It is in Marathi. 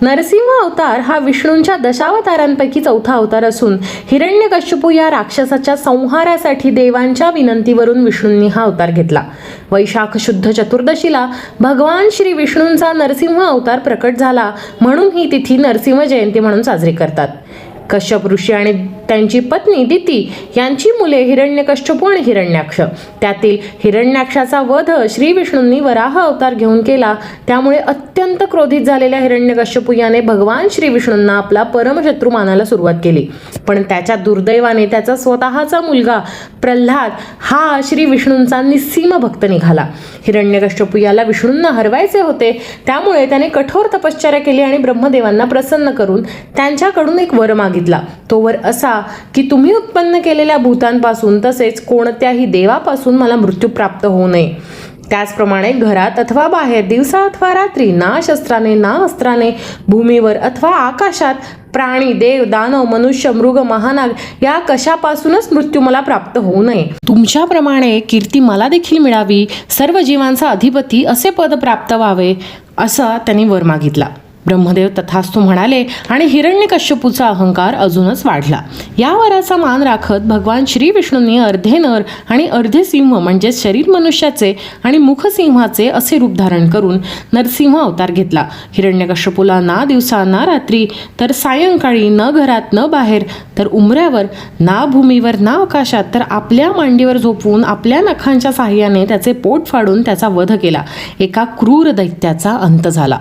नरसिंह अवतार हा विष्णूंच्या दशावतारांपैकी चौथा अवतार असून हिरण्यकश्यपू या राक्षसाच्या संहारासाठी देवांच्या विनंतीवरून विष्णूंनी हा अवतार घेतला. वैशाख शुद्ध चतुर्दशीला भगवान श्री विष्णूंचा नरसिंह अवतार प्रकट झाला म्हणून ही तिथी नरसिंह जयंती म्हणून साजरी करतात. कश्यप ऋषी आणि त्यांची पत्नी दिती यांची मुले हिरण्यकश्यपू आणि हिरण्याक्ष. त्यातील हिरण्याक्षाचा वध श्री विष्णूंनी वराह अवतार घेऊन केला. त्यामुळे अत्यंत क्रोधित झालेल्या हिरण्यकश्यपू याने भगवान श्री विष्णूंना आपला परमशत्रू मानायला सुरुवात केली. पण त्याच्या दुर्दैवाने त्याचा स्वतःचा मुलगा प्रल्हाद हा श्री विष्णूंचा निस्सीम भक्त निघाला. हिरण्यकश्यपू याला विष्णूंना हरवायचे होते. त्यामुळे त्याने कठोर तपश्चर्या केली आणि ब्रह्मदेवांना प्रसन्न करून त्यांच्याकडून एक वर मागितला. तो वर असा की तुम्ही उत्पन्न केलेल्या भूतांपासून तसेच कोणत्याही देवापासून मला मृत्यू प्राप्त होऊ नये. त्याचप्रमाणे घरात अथवा बाहेर, दिवसा अथवा रात्री, ना शस्त्राने ना अस्त्राने, भूमीवर अथवा आकाशात प्राणी, देव, दानव, मनुष्य, मृग, महानाग या कशापासूनच मृत्यू मला प्राप्त होऊ नये. तुमच्याप्रमाणे कीर्ती मला देखील मिळावी, सर्व जीवांचा अधिपती असे पद प्राप्त व्हावे असा त्यांनी वर मागितला. ब्रह्मदेव तथास्तु म्हणाले आणि हिरण्यकश्यपूचा अहंकार अजूनच वाढला. या वराचा मान राखत भगवान श्री विष्णूंनी अर्धे नर आणि अर्धे सिंह म्हणजे शरीर मनुष्याचे आणि मुख सिंहाचे असे रूप धारण करून नरसिंह अवतार घेतला. हिरण्यकश्यपूला ना दिवसा ना रात्री तर सायंकाळी, न घरात न बाहेर तर उंबऱ्यावर, ना भूमीवर ना आकाशात तर आपल्या मांडीवर झोपवून आपल्या नखांच्या साह्याने त्याचे पोट फाडून त्याचा वध केला. एका क्रूर दैत्याचा अंत झाला.